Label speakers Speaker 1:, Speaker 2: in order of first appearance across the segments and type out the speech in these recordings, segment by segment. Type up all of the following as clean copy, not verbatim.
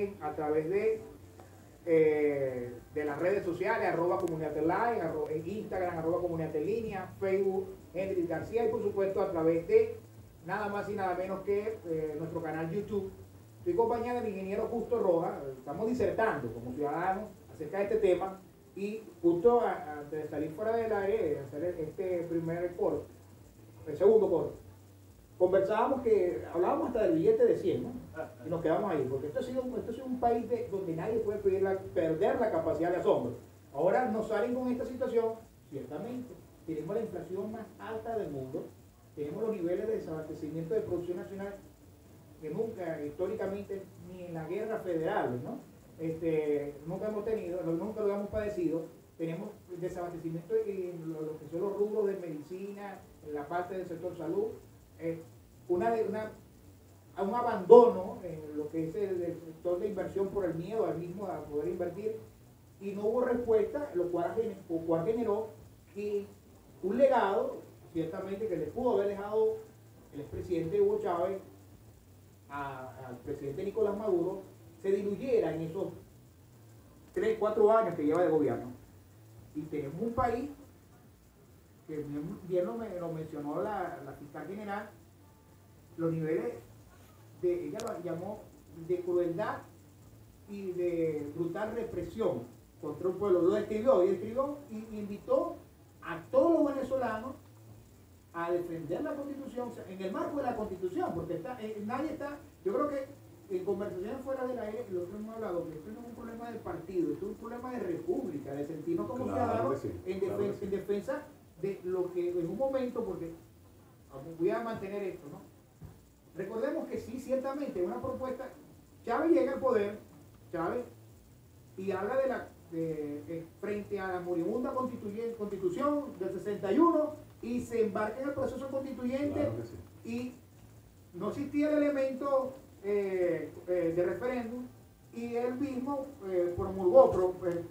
Speaker 1: también a través de las redes sociales, @comunidad online, en Instagram, @comunidad en línea, Facebook, Henry García, y por supuesto a través de nada más y nada menos que nuestro canal YouTube. Estoy acompañado del ingeniero Justo Rojas, estamos disertando como ciudadanos acerca de este tema, y justo antes de salir fuera del aire, hacer este primer corte, el segundo corte, conversábamos hablábamos hasta del billete de 100, ¿no? Y nos quedamos ahí, porque esto ha sido un país donde nadie puede perder la capacidad de asombro. Ahora nos salen con esta situación, ciertamente, tenemos la inflación más alta del mundo, tenemos los niveles de desabastecimiento de producción nacional que nunca, históricamente, ni en la guerra federal, ¿no? Nunca hemos tenido, nunca lo hemos padecido. Tenemos desabastecimiento en lo que son los rubros de medicina, en la parte del sector salud, un abandono en lo que es el sector de inversión por el miedo al mismo a poder invertir, y no hubo respuesta, lo cual generó que un legado, ciertamente, que le pudo haber dejado el expresidente Hugo Chávez al presidente Nicolás Maduro, se diluyera en esos 3, 4 años que lleva de gobierno. Y tenemos un país que bien lo mencionó la fiscal general, los niveles ella lo llamó de crueldad y de brutal represión contra un pueblo. Lo describió y invitó a todos los venezolanos a defender la Constitución, o sea, en el marco de la Constitución, porque nadie está, yo creo que en conversaciones fuera del aire, lo que hemos hablado, que esto no es un problema de partido, esto es un problema de república, de sentirnos como ciudadanos en defensa de lo que en un momento, porque voy a mantener esto, ¿no? Recordemos que sí, ciertamente, una propuesta, Chávez llega al poder, y habla frente a la moribunda constitución del 61, y se embarca en el proceso constituyente, claro que sí. Y no existía el elemento de referéndum, y él mismo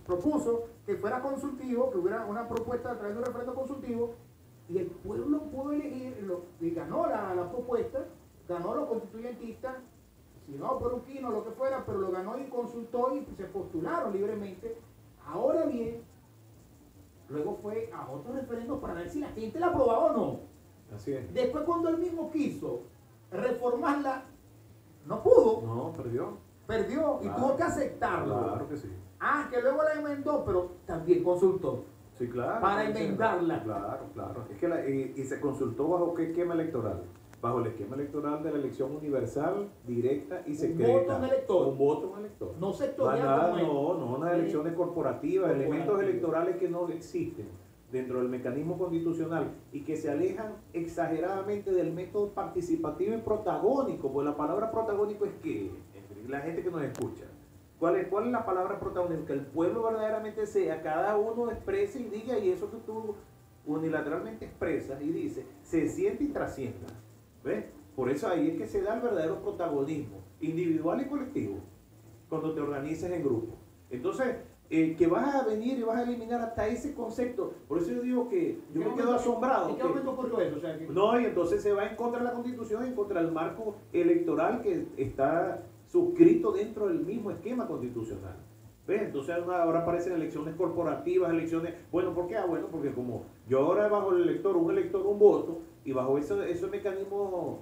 Speaker 1: propuso que fuera consultivo, que hubiera una propuesta a través de un referéndum consultivo, y el pueblo pudo elegir, y ganó la propuesta, ganó los constituyentistas, si no por Uquino, lo que fuera, pero lo ganó y consultó y se postularon libremente. Ahora bien, luego fue a otro referéndum para ver si la gente la aprobaba o no.
Speaker 2: Así es.
Speaker 1: Después, cuando él mismo quiso reformarla, no pudo.
Speaker 2: No, perdió.
Speaker 1: Perdió, y tuvo que aceptarlo.
Speaker 2: Claro que sí.
Speaker 1: Que luego la enmendó, pero también consultó.
Speaker 2: Sí, claro.
Speaker 1: Para enmendarla.
Speaker 2: Claro. Es que y se consultó bajo qué esquema electoral. Bajo el esquema electoral de la elección universal, directa y secreta.
Speaker 1: Un voto en elector.
Speaker 2: No sectorial. No, unas elecciones corporativas, elementos electorales que no existen dentro del mecanismo constitucional y que se alejan exageradamente del método participativo y protagónico, porque la palabra protagónico es que, la gente que nos escucha, ¿cuál es la palabra protagónico? Que el pueblo verdaderamente sea, cada uno exprese y diga, y eso que tú unilateralmente expresas y dices, se siente y trascienda. ¿Ves? Por eso ahí es que se da el verdadero protagonismo, individual y colectivo, cuando te organizas en grupo. Entonces, que vas a venir y vas a eliminar hasta ese concepto. Por eso yo digo que yo me quedo asombrado.
Speaker 1: ¿En qué momento ocurrió eso? O sea,
Speaker 2: No, y entonces se va en contra de la Constitución, en contra del marco electoral que está suscrito dentro del mismo esquema constitucional. ¿Ves? Entonces ahora aparecen elecciones corporativas, Bueno, ¿por qué? Bueno, porque como yo ahora bajo un elector, un voto, y bajo ese mecanismo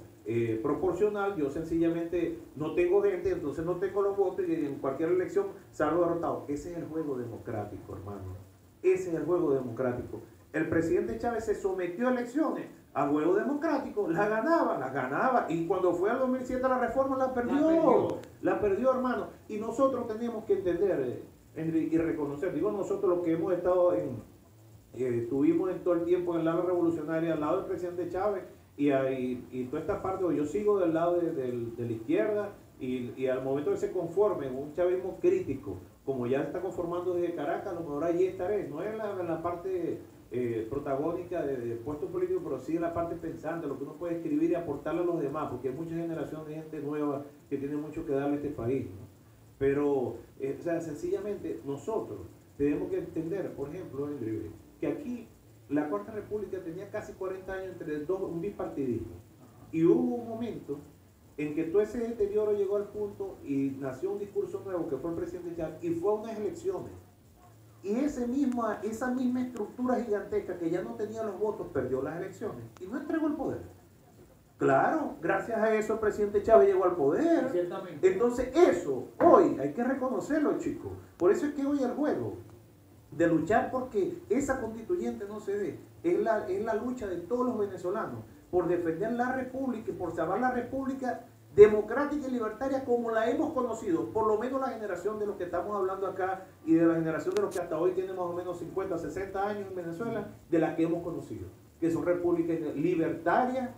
Speaker 2: proporcional, yo sencillamente no tengo gente, entonces no tengo los votos, y en cualquier elección salgo derrotado. Ese es el juego democrático, hermano. Ese es el juego democrático. El presidente Chávez se sometió a elecciones a juego democrático, la ganaba, y cuando fue al 2007 la reforma la perdió, hermano. Y nosotros tenemos que entender y reconocer, digo nosotros los que hemos estado estuvimos en todo el tiempo en el lado revolucionario, al lado del presidente Chávez, y toda esta parte, yo sigo del lado de la izquierda, y al momento que se conforme en un chavismo crítico, como ya está conformando desde Caracas, a lo mejor allí estaré, no es la parte protagónica de puesto político, pero sí la parte pensante, lo que uno puede escribir y aportarle a los demás, porque hay muchas generaciones de gente nueva que tiene mucho que darle a este país, ¿no? Pero, o sea, sencillamente nosotros tenemos que entender, por ejemplo, Henry, que aquí la Cuarta República tenía casi 40 años entre un bipartidismo, y hubo un momento en que todo ese deterioro llegó al punto y nació un discurso nuevo que fue el presidente Chávez y fue a unas elecciones. Y esa misma estructura gigantesca que ya no tenía los votos perdió las elecciones y no entregó el poder. Claro, gracias a eso el presidente Chávez llegó al poder.
Speaker 1: Ciertamente.
Speaker 2: Entonces eso, hoy hay que reconocerlo, chicos. Por eso es que hoy el juego de luchar porque esa constituyente no se dé, es la lucha de todos los venezolanos por defender la república y por salvar la república democrática y libertaria como la hemos conocido, por lo menos la generación de los que estamos hablando acá y de la generación de los que hasta hoy tienen más o menos 50, 60 años en Venezuela, de la que hemos conocido, que son repúblicas libertarias,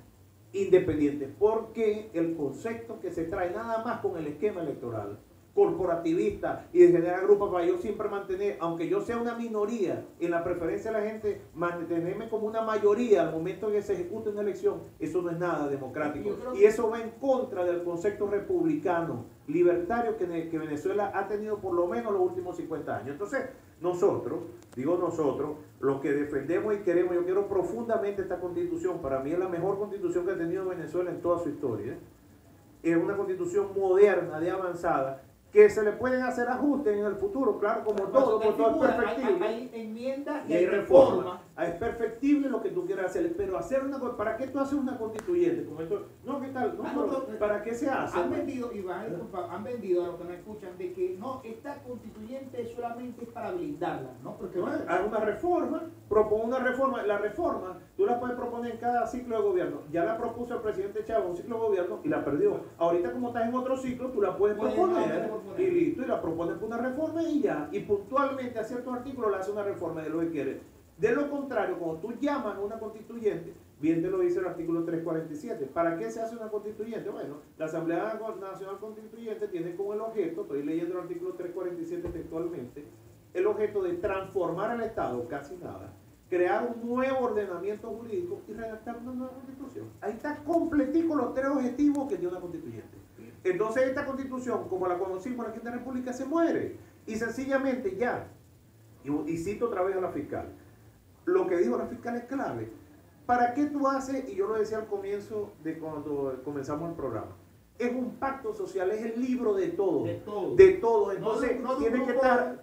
Speaker 2: independientes, porque el concepto que se trae nada más con el esquema electoral corporativista y de generar grupos para yo siempre mantener, aunque yo sea una minoría en la preferencia de la gente, mantenerme como una mayoría al momento en que se ejecute una elección, eso no es nada democrático. Y eso va en contra del concepto republicano, libertario que Venezuela ha tenido por lo menos los últimos 50 años. Entonces, nosotros, los que defendemos y queremos, yo quiero profundamente esta constitución, para mí es la mejor constitución que ha tenido Venezuela en toda su historia. Es una constitución moderna, de avanzada, que se le pueden hacer ajustes en el futuro, claro, como todo es perfectible.
Speaker 1: Hay enmiendas
Speaker 2: y hay reformas. Es perfectible lo que tú quieras hacer, pero hacer una cosa, ¿para qué tú haces una constituyente? Con esto, no, ¿qué tal? No, ¿para qué se hace?
Speaker 1: Han vendido, Iván, han vendido a los que no escuchan de que no, esta constituyente solamente es para blindarla, ¿no? Porque
Speaker 2: no, haz una reforma, propone una reforma, la reforma tú la puedes proponer en cada ciclo de gobierno. Ya la propuso el presidente Chávez un ciclo de gobierno y la perdió. Ahorita como estás en otro ciclo, tú la puedes proponer y listo, y la propones por una reforma y ya. Y puntualmente a ciertos artículos le hace una reforma de lo que quiere. De lo contrario, cuando tú llamas a una constituyente, bien te lo dice el artículo 347. ¿Para qué se hace una constituyente? Bueno, la Asamblea Nacional Constituyente tiene como el objeto, estoy leyendo el artículo 347 textualmente, el objeto de transformar el Estado, casi nada, crear un nuevo ordenamiento jurídico y redactar una nueva constitución. Ahí está completico los tres objetivos que tiene una constituyente. Entonces esta constitución, como la conocimos en la Quinta República, se muere. Y sencillamente ya, y cito otra vez a la fiscal, lo que dijo la fiscal es clave. ¿Para qué tú haces? Y yo lo decía al comienzo de cuando comenzamos el programa. Es un pacto social, es el libro de todo. De todo. De todo. Entonces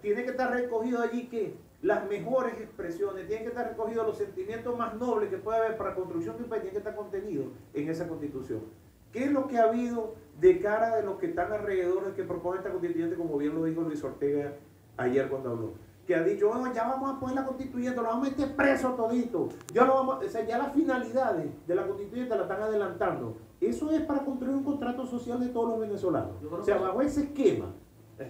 Speaker 2: tiene que estar recogido allí que las mejores expresiones, tienen que estar recogidos los sentimientos más nobles que puede haber para la construcción de un país, tiene que estar contenido en esa constitución. ¿Qué es lo que ha habido de cara de los que están alrededor de que propone esta constituyente, como bien lo dijo Luis Ortega ayer cuando habló? Que ha dicho, bueno, ya vamos a poner la constituyente, lo vamos a meter preso todito. Ya las finalidades de la constituyente la están adelantando. Eso es para construir un contrato social de todos los venezolanos. O sea, bajo ese esquema.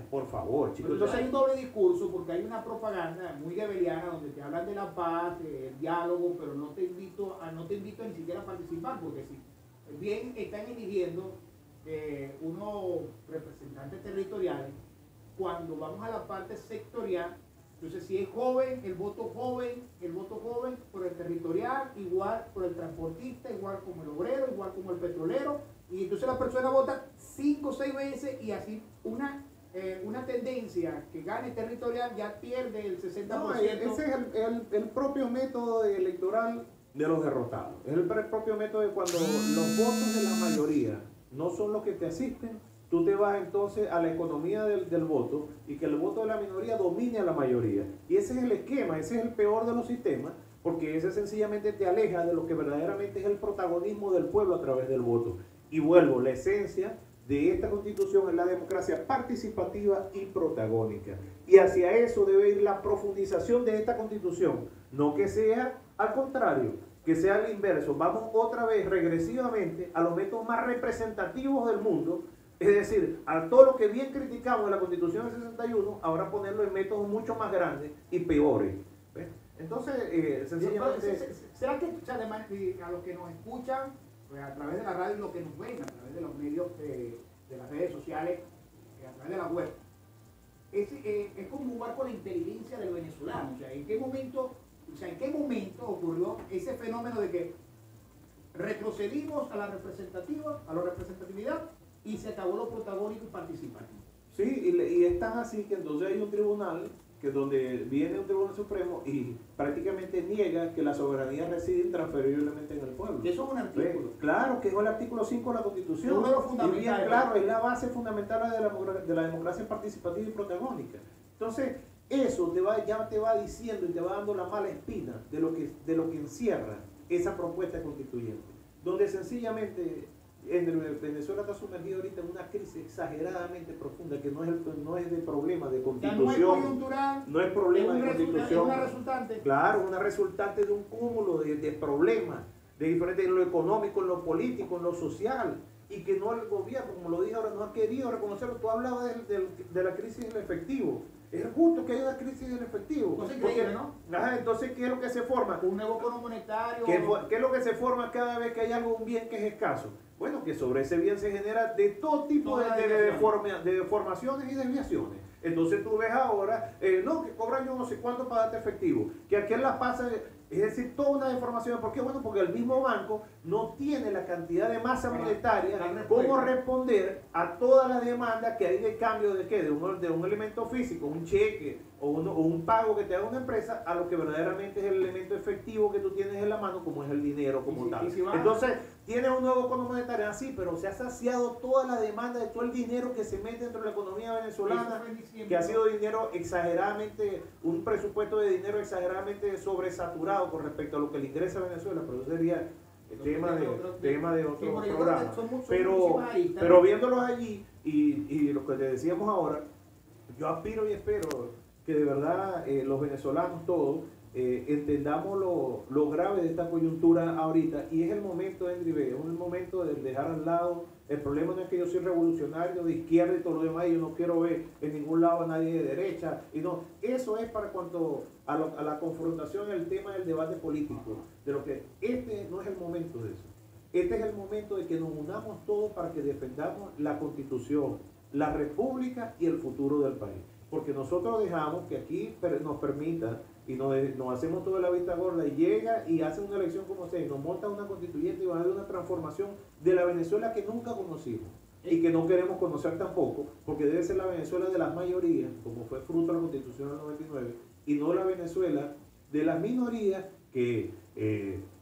Speaker 2: Por favor, chicos.
Speaker 1: Entonces hay un doble discurso porque hay una propaganda muy gebeliana donde te hablan de la paz, el diálogo, pero no te invito ni siquiera a participar, porque si bien están eligiendo unos representantes territoriales, cuando vamos a la parte sectorial, entonces si es joven, el voto joven por el territorial, igual por el transportista, igual como el obrero, igual como el petrolero, y entonces la persona vota 5 o 6 veces y así una tendencia que gane territorial ya pierde el 60%.
Speaker 2: No, ese es el propio método electoral de los derrotados. Es el propio método de cuando los votos de la mayoría no son los que te asisten, tú te vas entonces a la economía del voto y que el voto de la minoría domine a la mayoría. Y ese es el esquema, ese es el peor de los sistemas, porque ese sencillamente te aleja de lo que verdaderamente es el protagonismo del pueblo a través del voto. Y vuelvo, la esencia de esta constitución es la democracia participativa y protagónica. Y hacia eso debe ir la profundización de esta constitución, no que sea al contrario, que sea al inverso. Vamos otra vez regresivamente a los métodos más representativos del mundo, es decir, a todo lo que bien criticamos en la Constitución del 61, ahora ponerlo en métodos mucho más grandes y peores. ¿Ves? Entonces, sencillamente...
Speaker 1: ¿Será que a los que nos escuchan, pues a través de la radio, y lo que nos ven, a través de los medios de las redes sociales, a través de la web, es como jugar con la inteligencia del venezolano? O sea, ¿en qué momento ocurrió ese fenómeno de que retrocedimos a la representatividad y se acabó lo protagónico y participativo?
Speaker 2: Sí, y es tan así que entonces hay un tribunal que donde viene un Tribunal Supremo y prácticamente niega que la soberanía reside intransferiblemente en el pueblo.
Speaker 1: Eso es un artículo.
Speaker 2: Claro, que es el artículo 5 de la Constitución.
Speaker 1: Es uno de los
Speaker 2: Y
Speaker 1: fundamentales.
Speaker 2: bien claro, es la base fundamental de la democracia participativa y protagónica. Entonces, eso ya te va diciendo y te va dando la mala espina de lo que encierra esa propuesta constituyente, donde sencillamente Venezuela está sumergido ahorita en una crisis exageradamente profunda, que no es de problema de constitución,
Speaker 1: no es coyuntural,
Speaker 2: no es problema de constitución,
Speaker 1: es una resultante.
Speaker 2: Claro, una resultante de un cúmulo de problemas, de diferentes en lo económico, en lo político, en lo social, y que no el gobierno, como lo dije ahora, no ha querido reconocerlo. Tú hablabas de la crisis del efectivo. Es justo que haya una crisis del efectivo.
Speaker 1: Entonces, increíble, ¿no?
Speaker 2: Entonces, ¿qué es lo que se forma?
Speaker 1: Un nuevo cono monetario.
Speaker 2: ¿Qué es lo que se forma cada vez que hay un bien que es escaso? Bueno, que sobre ese bien se genera de todo tipo de deformaciones y desviaciones. Entonces tú ves ahora, no, que cobran yo no sé cuánto para darte efectivo, que aquel la pasa, es decir, toda una deformación. ¿Por qué? Bueno, porque el mismo banco no tiene la cantidad de masa monetaria como responder a todas las demandas que hay de cambio de qué, de un elemento físico, un cheque o un pago que te haga una empresa, a lo que verdaderamente es el elemento efectivo que tú tienes en la mano, como es el dinero como tal. Entonces, tienes un nuevo cono monetario así, pero se ha saciado toda la demanda de todo el dinero que se mete dentro de la economía venezolana, que ha sido dinero exageradamente, un presupuesto de dinero exageradamente sobresaturado con respecto a lo que le ingresa a Venezuela, pero eso sería el tema de otro programa. Pero viéndolos allí y lo que te decíamos ahora, yo aspiro y espero que de verdad los venezolanos todos entendamos lo grave de esta coyuntura ahorita, y es el momento, Endrive, es el momento de dejar al lado. El problema no es que yo soy revolucionario de izquierda y todo lo demás, y yo no quiero ver en ningún lado a nadie de derecha, y no, eso es para cuanto a la confrontación, el tema del debate político, de lo que este no es el momento de eso. Este es el momento de que nos unamos todos para que defendamos la Constitución, la República y el futuro del país. Porque nosotros dejamos que aquí nos permita y nos hacemos toda la vista gorda, y llega y hace una elección como sea, y nos monta una constituyente y va a haber una transformación de la Venezuela que nunca conocimos y que no queremos conocer tampoco, porque debe ser la Venezuela de las mayorías, como fue fruto de la Constitución del 99, y no la Venezuela de las minorías que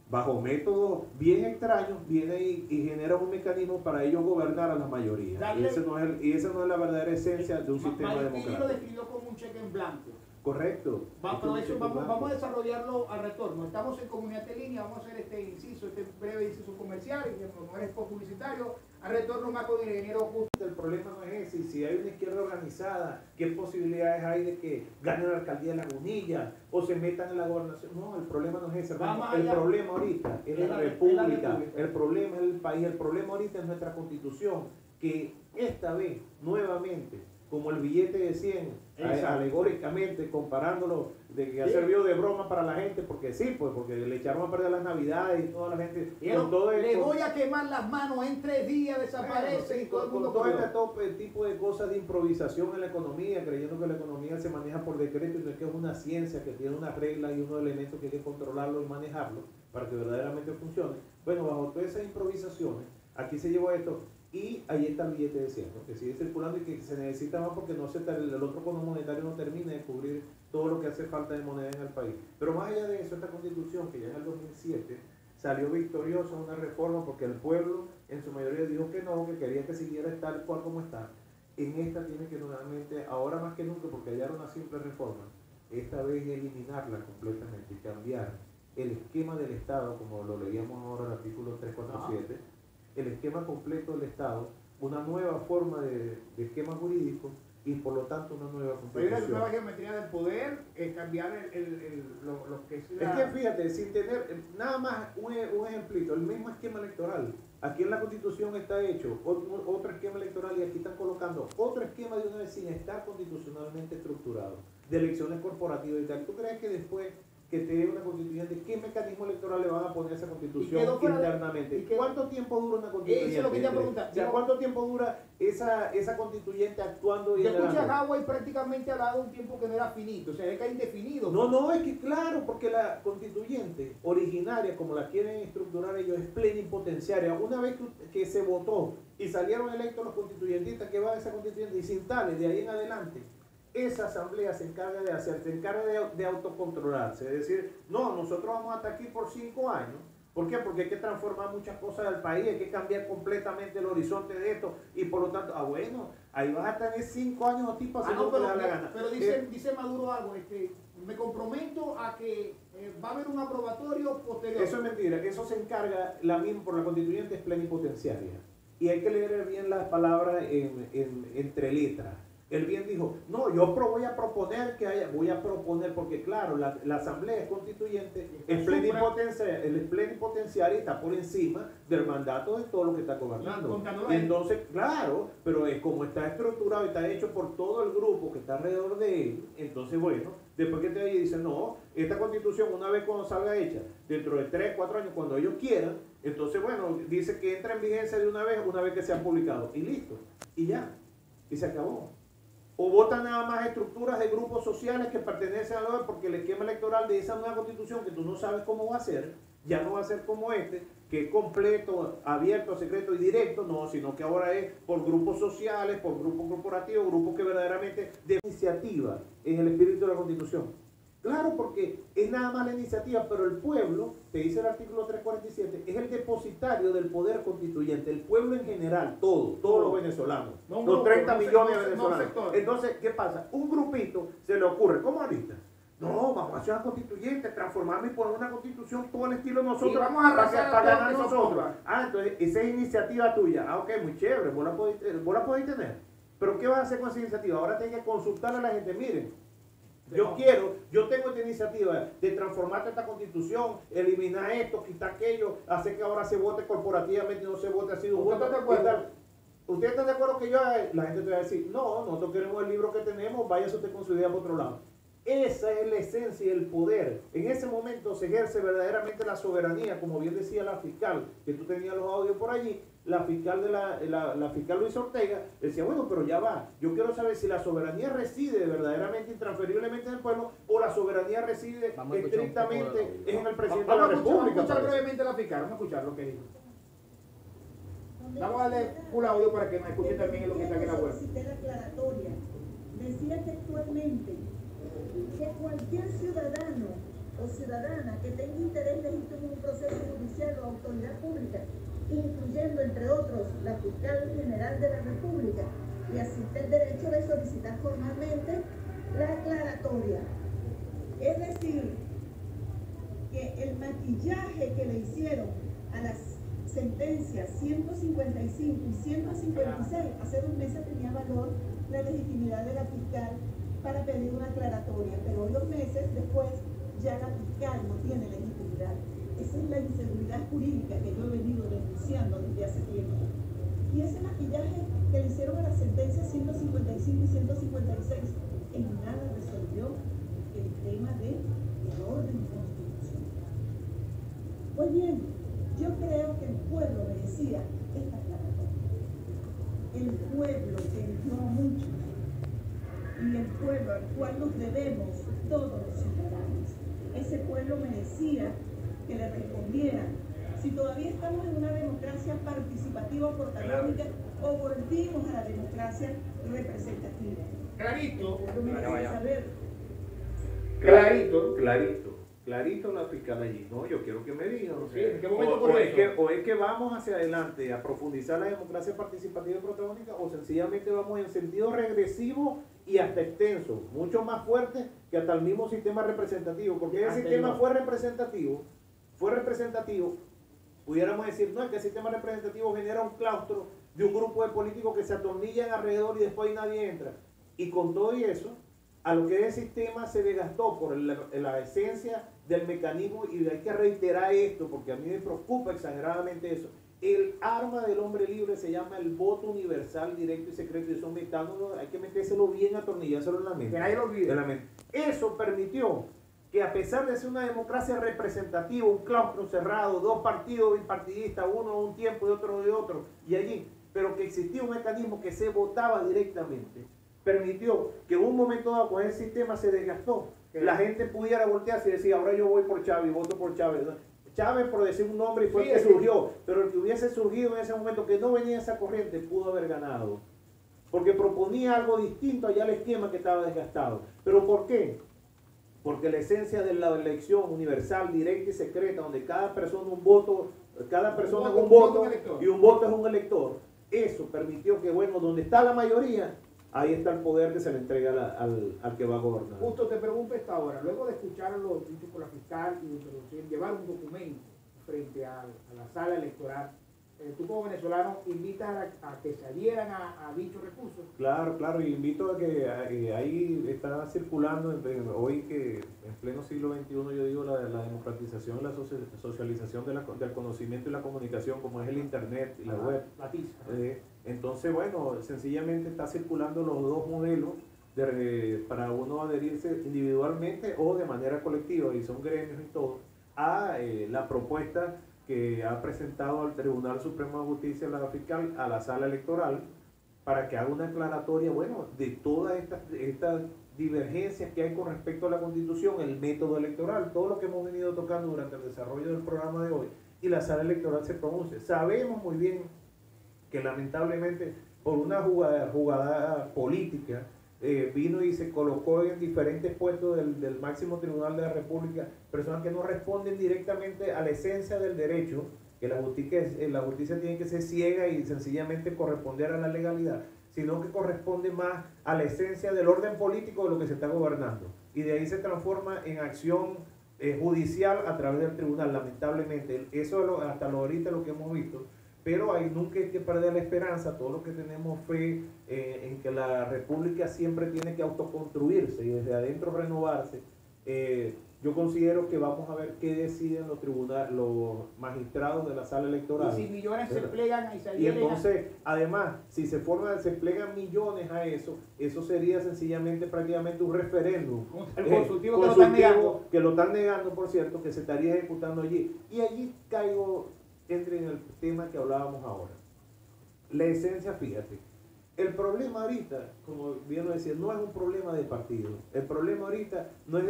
Speaker 2: bajo métodos bien extraños viene y genera un mecanismo para ellos gobernar a las mayorías. Y esa no es la verdadera esencia de un sistema democrático.
Speaker 1: Lo describió como un cheque en blanco.
Speaker 2: Correcto.
Speaker 1: Vamos a desarrollarlo al retorno. Estamos en Comunidad de Línea, vamos a hacer este breve inciso comercial, y no es publicitario. Al retorno más con el ingeniero Justo.
Speaker 2: El problema no es ese. Si hay una izquierda organizada, ¿qué posibilidades hay de que gane la alcaldía de Lagunilla o se metan en la gobernación? No, el problema no es ese. El problema ahorita es la República. El problema es el país. El problema ahorita es nuestra Constitución, que esta vez, nuevamente, como el billete de 100, alegóricamente comparándolo, de que ha servido de broma para la gente, porque sí, pues porque le echaron a perder las navidades y toda la gente.
Speaker 1: Le voy a quemar las manos, en 3 días desaparece, y todo el mundo.
Speaker 2: Con todo este tipo de cosas de improvisación en la economía, creyendo que la economía se maneja por decreto, y no es que es una ciencia que tiene unas reglas y unos elementos que hay que controlarlo y manejarlo para que verdaderamente funcione. Bueno, bajo todas esas improvisaciones, aquí se llevó esto. Y ahí está el billete de 100, ¿no? Que sigue circulando y que se necesita más porque el otro cono monetario no termina de cubrir todo lo que hace falta de moneda en el país. Pero más allá de eso, esta Constitución, que ya en el 2007 salió victoriosa, una reforma, porque el pueblo en su mayoría dijo que no, que quería que siguiera tal cual como está. En esta tiene que nuevamente, ahora más que nunca, porque ya era una simple reforma, esta vez eliminarla completamente y cambiar el esquema del Estado, como lo leíamos ahora en el artículo 347, el esquema completo del Estado, una nueva forma de esquema jurídico, y por lo tanto una nueva
Speaker 1: constitución. Hay una nueva geometría del poder, cambiar lo que es la...
Speaker 2: Es que fíjate, sin tener nada más un ejemplito, el mismo esquema electoral. Aquí en la Constitución está hecho otro esquema electoral, y aquí están colocando otro esquema de una vez sin estar constitucionalmente estructurado, de elecciones corporativas y tal. ¿Tú crees que después que te dé una constituyente, qué mecanismo electoral le van a poner a esa constitución internamente? ¿Cuánto tiempo dura una constituyente?
Speaker 1: Eso es lo que te preguntar.
Speaker 2: O sea, ¿cuánto tiempo dura esa constituyente actuando y
Speaker 1: escuchas Hawái prácticamente hablado de un tiempo que no era finito, o sea, es que es indefinido.
Speaker 2: No, es que claro, porque la constituyente originaria, como la quieren estructurar ellos, es plenipotenciaria. Una vez que se votó y salieron electos los constituyentistas que van a esa constituyente y sin tales, de ahí en adelante, esa asamblea se encarga de hacer, se encarga de autocontrolarse, es decir, no, nosotros vamos a estar aquí por 5 años. ¿Por qué? Porque hay que transformar muchas cosas del país, hay que cambiar completamente el horizonte de esto, y por lo tanto, bueno, ahí vas a tener 5 años tipo haciendo lo que le da la gana.
Speaker 1: Pero dice Maduro algo, me comprometo a que va a haber un aprobatorio posterior.
Speaker 2: Eso es mentira, eso se encarga por la constituyente es plenipotenciaria. Y hay que leer bien las palabras entre letras. Él bien dijo, no, yo voy a proponer porque claro, la asamblea constituyente es plenipotenciaria y está por encima del mandato de todo lo que está gobernando. Y entonces, claro, pero es como está estructurado y está hecho por todo el grupo que está alrededor de él, entonces bueno, después que te dice, no, esta constitución una vez cuando salga hecha, dentro de 3, 4 años, cuando ellos quieran, entonces bueno, dice que entra en vigencia de una vez que se ha publicado, y listo, y ya, y se acabó. O votan nada más estructuras de grupos sociales que pertenecen a lo porque el esquema electoral de esa nueva constitución que tú no sabes cómo va a ser, ya no va a ser como que es completo, abierto, secreto y directo, no, sino que ahora es por grupos sociales, por grupos corporativos, grupos que verdaderamente de iniciativa en el espíritu de la constitución. Claro, porque es nada más la iniciativa, pero el pueblo, te dice el artículo 347, es el depositario del poder constituyente, el pueblo en general, todos los venezolanos, los 30 millones de venezolanos. Entonces, ¿qué pasa? Un grupito se le ocurre, ¿cómo ahorita? No, vamos a hacer una constituyente, transformarnos y poner una constitución todo el estilo de nosotros,
Speaker 1: y vamos a
Speaker 2: para ganar nosotros. Entonces, esa es iniciativa tuya. Ok, muy chévere, vos la podéis tener. Pero ¿qué vas a hacer con esa iniciativa? Ahora tienes que consultarle a la gente, miren. Yo tengo esta iniciativa de transformar esta constitución, eliminar esto, quitar aquello, hacer que ahora se vote corporativamente y no se vote así. ¿Usted está de acuerdo? ¿Usted está de acuerdo que la gente te va a decir, no, nosotros queremos el libro que tenemos, váyase usted con su idea por otro lado? Esa es la esencia y el poder. En ese momento se ejerce verdaderamente la soberanía, como bien decía la fiscal, que tú tenías los audios por allí, la fiscal la fiscal Luis Ortega decía, bueno, pero ya va, yo quiero saber si la soberanía reside verdaderamente intransferiblemente en el pueblo o la soberanía reside estrictamente en el presidente de la República.
Speaker 1: Vamos a escuchar brevemente la fiscal, vamos a escuchar lo que dijo. Vamos a darle un audio para que nos escuchen también en lo que está aquí en la web.
Speaker 3: La aclaratoria decía textualmente que cualquier ciudadano o ciudadana que tenga interés legítimo en un proceso judicial o autoridad pública, incluyendo entre otros la fiscal general de la República, le asiste el derecho de solicitar formalmente la aclaratoria. Es decir, que el maquillaje que le hicieron a las sentencias 155 y 156, hace 2 meses tenía valor la legitimidad de la fiscal para pedir una aclaratoria, pero 2 meses después ya la fiscal no tiene legitimidad. Esa es la inseguridad jurídica que yo he venido denunciando desde hace tiempo. Y ese maquillaje que le hicieron a las sentencias 155 y 156 en nada resolvió el tema del orden constitucional. Pues bien, yo creo que el pueblo merecía esta aclaratoria. El pueblo que eligió a muchos y el pueblo al cual nos debemos todos los ciudadanos. Ese pueblo merecía que le respondieran si todavía estamos en una democracia participativa protagónica o volvimos a la democracia representativa.
Speaker 1: Clarito.
Speaker 2: Clarito la fiscal allí. No, yo quiero que me digan.
Speaker 1: Sí, ¿en qué momento ocurrió eso?
Speaker 2: O es que vamos hacia adelante a profundizar la democracia participativa y protagónica, o sencillamente vamos en sentido regresivo y hasta extenso, mucho más fuerte que hasta el mismo sistema representativo, porque el sistema fue representativo, pudiéramos decir, no, es que el sistema representativo genera un claustro de un grupo de políticos que se atornillan alrededor y después nadie entra. Y con todo y eso, a lo que ese sistema se desgastó por la esencia del mecanismo, y hay que reiterar esto porque a mí me preocupa exageradamente eso. El arma del hombre libre se llama el voto universal, directo y secreto, y eso hay que metérselo bien, atornillárselo en la mente.
Speaker 1: Que nadie lo olvide.
Speaker 2: Eso permitió que, a pesar de ser una democracia representativa, un claustro cerrado, 2 partidos bipartidistas, uno a un tiempo y otro de otro, y allí, pero que existía un mecanismo que se votaba directamente, permitió que en un momento dado, cuando el sistema se desgastó, la gente pudiera voltearse y decir, ahora yo voy por Chávez y voto por Chávez. Chávez, por decir un nombre, y fue el que surgió, pero el que hubiese surgido en ese momento, que no venía esa corriente, pudo haber ganado. porque proponía algo distinto allá al esquema que estaba desgastado. ¿Pero por qué? Porque la esencia de la elección universal, directa y secreta, donde cada persona un voto, cada persona es un voto y un voto es un elector, eso permitió que, bueno, donde está la mayoría, ahí está el poder que se le entrega al que va a gobernar.
Speaker 1: Justo te pregunto esta hora, luego de escuchar lo dicho por la fiscal y de introducir, llevar un documento frente a la sala electoral, tú como venezolano invitas a que se adhieran a dichos recursos.
Speaker 2: Claro, claro, y invito a que ahí está circulando, hoy que en pleno siglo XXI yo digo la democratización y la socialización del conocimiento y la comunicación, como es el internet y la web.
Speaker 1: La tiza.
Speaker 2: Entonces, bueno, sencillamente está circulando los dos modelos para uno adherirse individualmente o de manera colectiva, y son gremios y todo, a la propuesta que ha presentado al Tribunal Supremo de Justicia la fiscal a la sala electoral para que haga una aclaratoria, bueno, de todas estas divergencias que hay con respecto a la Constitución, el método electoral, todo lo que hemos venido tocando durante el desarrollo del programa de hoy, y la sala electoral se pronuncie. Sabemos muy bien que lamentablemente por una jugada política vino y se colocó en diferentes puestos del máximo tribunal de la República personas que no responden directamente a la esencia del derecho, que la justicia tiene que ser ciega y sencillamente corresponder a la legalidad, sino que corresponde más a la esencia del orden político de lo que se está gobernando, y de ahí se transforma en acción judicial a través del tribunal, lamentablemente. Eso hasta ahorita lo que hemos visto. Pero nunca hay que perder la esperanza, todos los que tenemos fe en que la República siempre tiene que autoconstruirse y desde adentro renovarse. Yo considero que vamos a ver qué deciden los magistrados de la sala electoral.
Speaker 1: Y si millones se plegan y se
Speaker 2: Y entonces, además, si se plegan millones a eso sería sencillamente prácticamente un referéndum.
Speaker 1: El consultivo que lo están negando.
Speaker 2: Que lo están negando, por cierto, que se estaría ejecutando allí. Y allí entre en el tema que hablábamos ahora. La esencia, fíjate, el problema ahorita, como bien lo decía, no es un problema de partido. El problema ahorita no es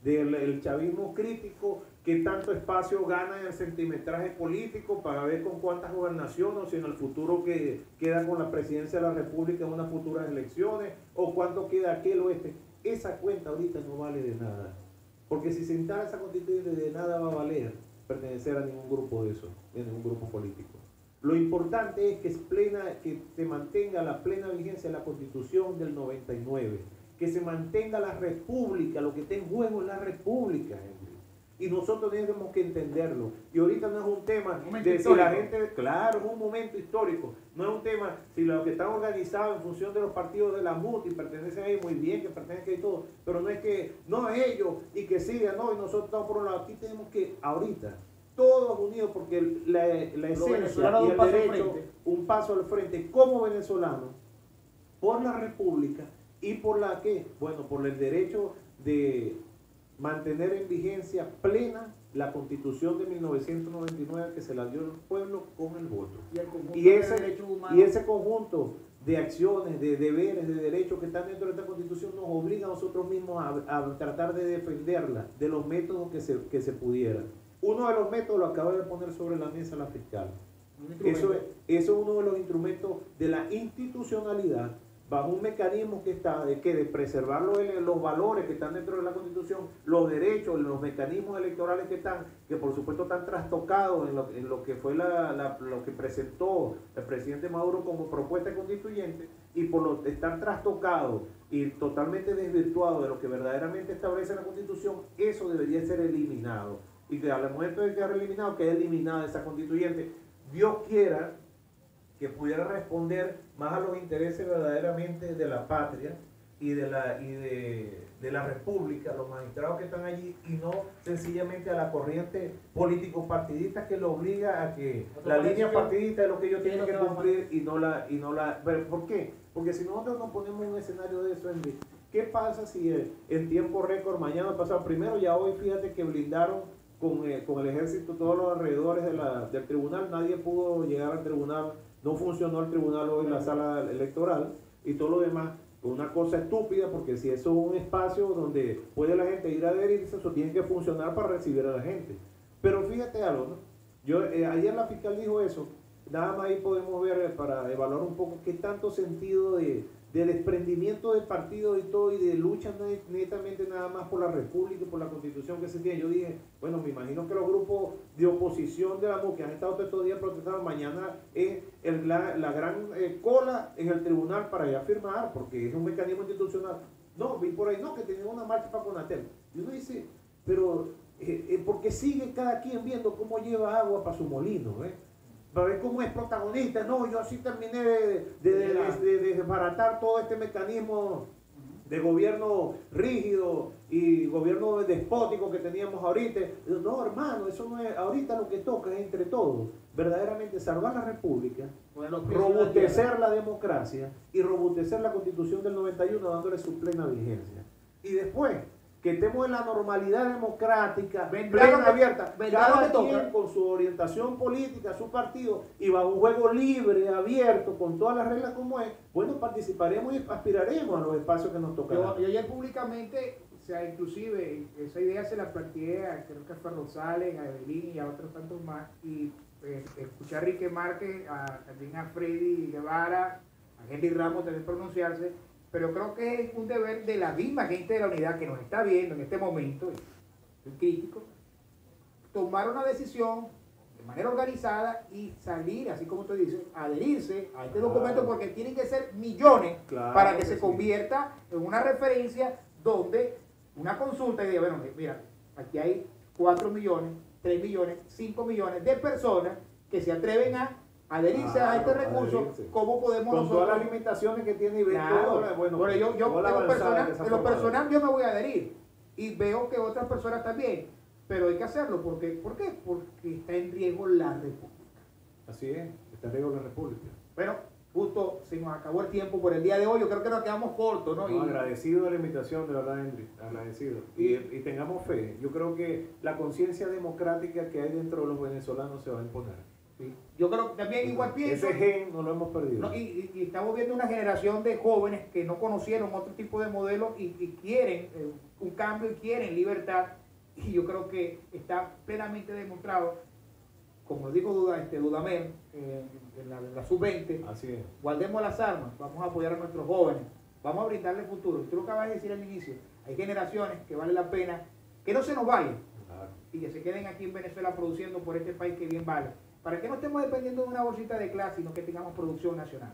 Speaker 2: del chavismo crítico que tanto espacio gana en el centimetraje político para ver con cuántas gobernaciones, o si en el futuro que queda con la presidencia de la República en unas futuras elecciones, o cuánto queda aquel o este. Esa cuenta ahorita no vale de nada. Porque si se instala esa constituyente, de nada va a valer pertenecer a ningún grupo de eso, de ningún grupo político. Lo importante es que se mantenga la plena vigencia de la Constitución del 99, que se mantenga la República, lo que está en juego es la República, Henry. Y nosotros tenemos que entenderlo. Y ahorita no es un tema de si la gente, claro, es un momento histórico, no es un tema si lo que está organizado en función de los partidos de la MUT y pertenecen ahí, muy bien, que pertenecen ahí todo, pero no es que, no es ellos y que sigan, no, y nosotros estamos por un lado. Aquí tenemos que, ahorita, todos unidos, porque la esencia y el derecho, un paso al frente como venezolanos, por la República y por la ¿qué? Bueno, por el derecho de mantener en vigencia plena la Constitución de 1999 que se la dio el pueblo con el voto. Y ese conjunto de acciones, de deberes, de derechos que están dentro de esta Constitución nos obliga a nosotros mismos a tratar de defenderla de los métodos que se pudieran. Uno de los métodos lo acaba de poner sobre la mesa la fiscal. Eso es uno de los instrumentos de la institucionalidad, bajo un mecanismo que está de preservar los valores que están dentro de la Constitución, los derechos, los mecanismos electorales que por supuesto están trastocados en lo que fue lo que presentó el presidente Maduro como propuesta constituyente, y están trastocados y totalmente desvirtuados de lo que verdaderamente establece la Constitución. Eso debería ser eliminado. Y que al momento de quedar eliminado, quede eliminada esa constituyente. Dios quiera que pudiera responder más a los intereses verdaderamente de la patria y de la República, los magistrados que están allí, y no sencillamente a la corriente político-partidista que lo obliga a que la línea partidista es lo que ellos tienen que cumplir y no la. ¿Por qué? Porque si nosotros nos ponemos en un escenario de eso, ¿qué pasa si en tiempo récord, mañana pasado, primero ya hoy, fíjate que blindaron con el ejército todos los alrededores del tribunal, nadie pudo llegar al tribunal, no funcionó el tribunal hoy, la sala electoral y todo lo demás? Una cosa estúpida, porque si eso es un espacio donde puede la gente ir a adherirse, eso tiene que funcionar para recibir a la gente. Pero fíjate algo, ¿no? Ayer la fiscal dijo eso, nada más ahí podemos ver para evaluar un poco qué tanto sentido de desprendimiento del partido y todo, y de lucha netamente nada más por la república y por la constitución que se tiene. Yo dije, bueno, me imagino que los grupos de oposición de la MUC que han estado todos estos días protestando, mañana es la gran cola en el tribunal para ya firmar, porque es un mecanismo institucional. No, vi por ahí, no, que tenían una marcha para Conatel. Y uno dice, pero porque sigue cada quien viendo cómo lleva agua para su molino, para ver cómo es protagonista. No, yo así terminé de desbaratar todo este mecanismo de gobierno rígido y gobierno despótico que teníamos ahorita. No, hermano, eso no es, ahorita lo que toca es entre todos, verdaderamente salvar la república, robustecer la democracia y robustecer la constitución del 91 dándole su plena vigencia. Y después, que estemos en la normalidad democrática, plena, abierta, cada quien con su orientación política, su partido, y bajo un juego libre, abierto, con todas las reglas como es, bueno, participaremos y aspiraremos a los espacios que nos tocan.
Speaker 1: Yo ayer públicamente, o sea, inclusive, esa idea se la planteé a, creo que a Fer Rosales, a Evelyn y a otros tantos más, y escuché a Enrique Márquez, también a Freddy Guevara, a Henry Ramos también pronunciarse, pero creo que es un deber de la misma gente de la unidad que nos está viendo en este momento, soy crítico, tomar una decisión de manera organizada y salir, así como tú dices, adherirse a este documento, porque tienen que ser millones para que se convierta en una referencia donde una consulta y diga, bueno, mira, aquí hay 4 millones, 3 millones, 5 millones de personas que se atreven a adherirse a este recurso. ¿Cómo podemos
Speaker 2: con
Speaker 1: nosotros?
Speaker 2: Todas las limitaciones que tiene y ver
Speaker 1: claro,
Speaker 2: bueno,
Speaker 1: yo en lo personal yo me voy a adherir y veo que otras personas también, pero hay que hacerlo. ¿Por qué? Porque está en riesgo la república.
Speaker 2: Así es, está en riesgo la república.
Speaker 1: Bueno, justo se nos acabó el tiempo por el día de hoy. Yo creo que nos quedamos cortos, ¿no?
Speaker 2: Agradecido de la invitación, de verdad, Henry, agradecido. Y tengamos fe. Yo creo que la conciencia democrática que hay dentro de los venezolanos se va a imponer.
Speaker 1: Sí. Yo creo que también igual pienso.
Speaker 2: Ese gen no lo hemos perdido.
Speaker 1: No, y estamos viendo una generación de jóvenes que no conocieron otro tipo de modelos y quieren un cambio y quieren libertad. Y yo creo que está plenamente demostrado, como lo dijo Dudamel en la sub-20,
Speaker 2: así es.
Speaker 1: Guardemos las armas, vamos a apoyar a nuestros jóvenes, vamos a brindarle futuro. Tú lo acabas de decir al inicio, hay generaciones que vale la pena que no se nos vayan y que se queden aquí en Venezuela produciendo por este país que bien vale, para que no estemos dependiendo de una bolsita de clase, sino que tengamos producción nacional.